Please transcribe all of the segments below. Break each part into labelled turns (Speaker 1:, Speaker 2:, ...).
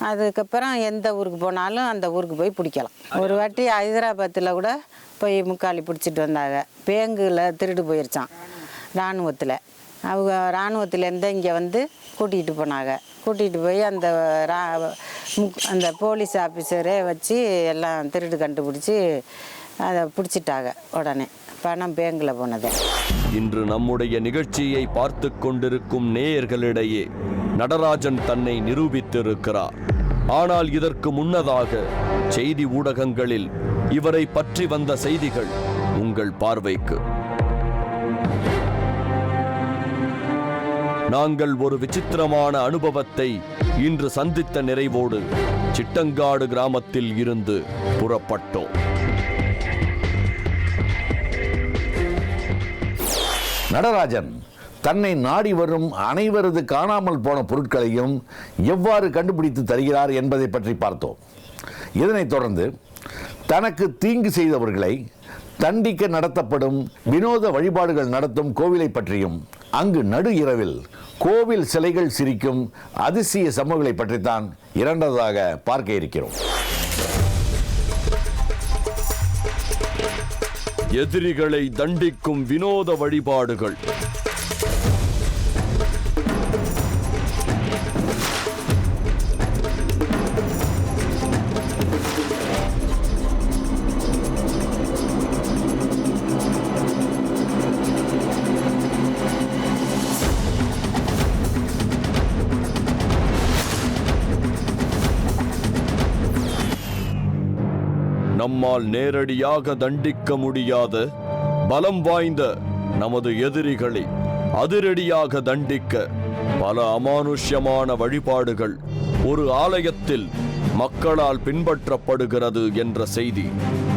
Speaker 1: அதுக்கப்புறம் எந்த ஊருக்கு போனாலும் அந்த ஊருக்கு போய் பிடிக்கலாம். ஒரு வாட்டி ஹைதராபாத்தில் கூட போய் முக்காலி பிடிச்சிட்டு வந்தாங்க. பேங்கில் திருடு போயிருச்சான் இராணுவத்தில். அவங்க இராணுவத்துலேருந்து இங்கே வந்து கூட்டிகிட்டு போனாங்க. கூட்டிகிட்டு போய் அந்த போலீஸ் ஆஃபீஸரே வச்சு எல்லாம் திருடு கண்டுபிடிச்சி அதை பிடிச்சிட்டாங்க. உடனே பணம் பேங்கில் போனது.
Speaker 2: இன்று நம்முடைய நிகழ்ச்சியை பார்த்து கொண்டிருக்கும் நேயர்களிடையே நடராஜன் தன்னை நிரூபித்திருக்கிறார். ஆனால் இதற்கு முன்னதாக செய்தி ஊடகங்களில் இவரை பற்றி வந்த செய்திகள் உங்கள் பார்வைக்கு. நாங்கள் ஒரு விசித்திரமான அனுபவத்தை இன்று சந்தித்த நிறைவோடு சிட்டங்காடு கிராமத்தில் இருந்து புறப்பட்டோம்.
Speaker 3: நடராஜன் தன்னை நாடி வரும் அனைவரது காணாமல் போன பொருட்களையும் எவ்வாறு கண்டுபிடித்து தருகிறார் என்பதை பற்றி பார்த்தோம். இதனைத் தொடர்ந்து தனக்கு தீங்கு செய்தவர்களை தண்டிக்க நடத்தப்படும் வினோத வழிபாடுகள் நடத்தும் கோவிலை பற்றியும், அங்கு நடு இரவில் கோவில் சிலைகள் சிரிக்கும் அதிசய சம்பவங்களை பற்றித்தான் இரண்டாவதாக பார்க்க இருக்கிறோம்.
Speaker 2: எதிரிகளை தண்டிக்கும் வினோத வழிபாடுகள். நம்மால் நேரடியாக தண்டிக்க முடியாத பலம் வாய்ந்த நமது எதிரிகளை அதிரடியாக தண்டிக்க பல அமானுஷ்யமான வழிபாடுகள் ஒரு ஆலயத்தில் மக்களால் பின்பற்றப்படுகிறது என்ற செய்தி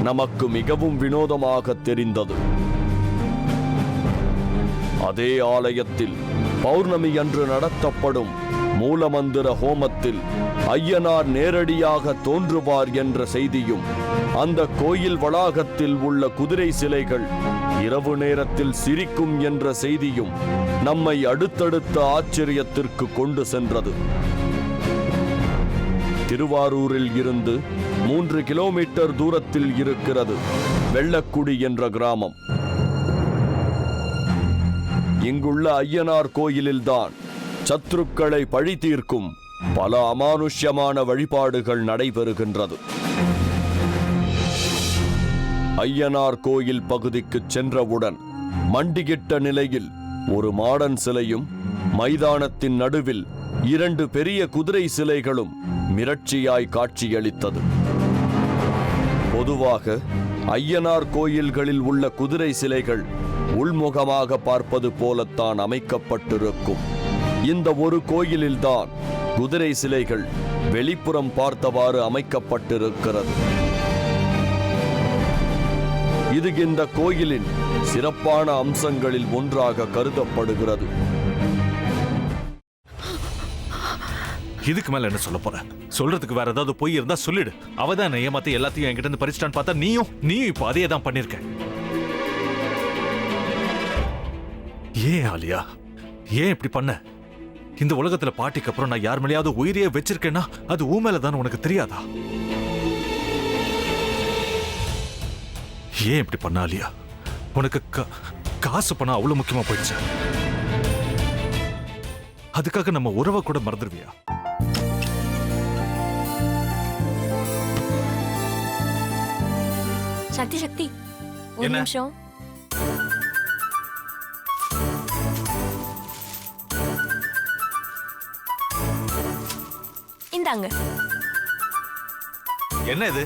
Speaker 2: நமக்கு மிகவும் வினோதமாக தெரிந்தது. அதே ஆலயத்தில் பௌர்ணமி அன்று நடத்தப்படும் மூலமந்திர ஹோமத்தில் ஐயனார் நேரடியாக தோன்றுவார் என்ற செய்தியும், அந்த கோயில் வளாகத்தில் உள்ள குதிரை சிலைகள் இரவு நேரத்தில் சிரிக்கும் என்ற செய்தியும் நம்மை அடுத்தடுத்த ஆச்சரியத்திற்கு கொண்டு சென்றது. திருவாரூரில் இருந்து 3 கிலோமீட்டர் தூரத்தில் இருக்கிறது வெள்ளக்குடி என்ற கிராமம். இங்குள்ள ஐயனார் கோயிலில்தான் சத்ருக்களை பழி தீர்க்கும் பல அமானுஷ்யமான வழிபாடுகள் நடைபெறுகின்றது. ஐயனார் கோயில் பகுதிக்கு சென்றவுடன் மண்டியிட்ட நிலையில் ஒரு மாடன் சிலையும், மைதானத்தின் நடுவில் 2 பெரிய குதிரை சிலைகளும் மிரட்சியாய் காட்சியளித்தது. பொதுவாக ஐயனார் கோயில்களில் உள்ள குதிரை சிலைகள் உள்முகமாக பார்ப்பது போலத்தான் அமைக்கப்பட்டிருக்கும். இந்த ஒரு கோயிலில்தான் குதிரை சிலைகள் வெளிப்புறம் பார்த்தவாறு அமைக்கப்பட்டிருக்கிறது. இது இந்த கோயிலின் சிறப்பான அம்சங்களில் ஒன்றாக கருதப்படுகிறது.
Speaker 4: இதுக்கு மேல என்ன சொல்ல போற? சொல்றதுக்கு வேற ஏதாவது போய் இருந்தா சொல்லிடு. அவதான் ஏமாத்தி எல்லாத்தையும் என்கிட்ட இருந்து பறிச்சிட்டான்னு பார்த்தா நீயும் இப்ப அதே தான் பண்ணிருக்க. ஏன் ஆலியா, ஏன் இப்படி பண்ண? இந்த உலகத்துல பாட்டிக்கு அப்புறம் நான் யார் மேலேயாவது உயிரையே வச்சிருக்கேன்னா அது ஊ மேலதான் உனக்கு தெரியாதா? ஏன் இப்படி பண்ண ஆலியா? உனக்கு காசு பணம் அவ்வளவு முக்கியமா போயிடுச்சு. அதுக்காக நம்ம உறவை கூட மறந்துடுவியா?
Speaker 5: சக்தி சக்தி ஒரு நிமிஷம். இந்தாங்க.
Speaker 4: என்ன இது?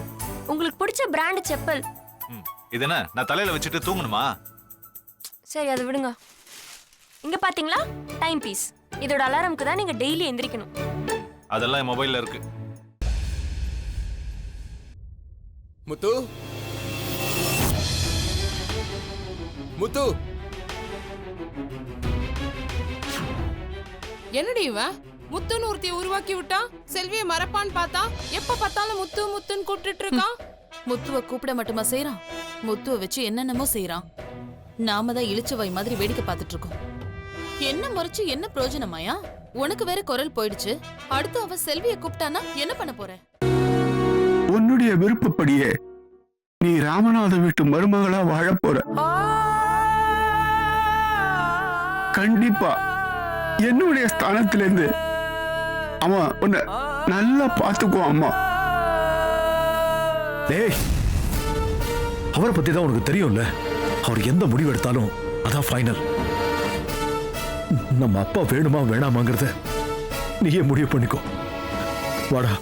Speaker 5: உங்களுக்கு பிடிச்ச பிராண்ட் செப்பல்.
Speaker 4: இது என்ன நான் தலையில வச்சுட்டு தூங்கணுமா?
Speaker 5: சரி அதை விடுங்க. இங்க பாத்தீங்களா டைம் பீஸ். இதோட அலாரம்க்கு தான் நீங்க டெய்லி எந்திரிக்கணும்.
Speaker 4: அதெல்லாம் என் மொபைல்ல இருக்கு.
Speaker 6: முத்து முத்து,
Speaker 7: என்னடி இவன் முத்துன்னு ஒருத்தைய உருவாக்கி விட்டான். செல்வியை மறப்பான்னு பார்த்தா எப்ப பார்த்தாலும் முத்து முத்துன்னு கூப்பிட்டு இருக்கான்.
Speaker 8: முத்துவ கூப்பிட மட்டுமா செய்யறான்? முத்துவ வச்சு என்னென்னமோ செய்யறான். நாம தான் இழிச்சவாய் மாதிரி வேடிக்கை பார்த்துட்டு இருக்கோம். என்ன முறைச்சு என்ன பிரயோஜனமாயா? உனக்கு வேற குரல் போயிடுச்சு. அடுத்து அவ செல்வியை கூப்பிட்டானா என்ன பண்ண போற?
Speaker 9: உன்னுடைய விருப்பப்படியே நீ ராமநாத வீட்டு மருமகளா வாழ போற. கண்டிப்பா என்னுடைய ஸ்தானத்திலிருந்து அவன் உன்னை நல்லா பார்த்துக்குவான் அம்மா.
Speaker 10: டேய், அவரை பத்தி தான் உனக்கு தெரியும்ல. அவர் எந்த முடிவு எடுத்தாலும் அதான் ஃபைனல். நம்ம அப்பா வேணுமா வேணாமாங்கிறத நீயே முடிவு பண்ணிக்கோ. வாடா.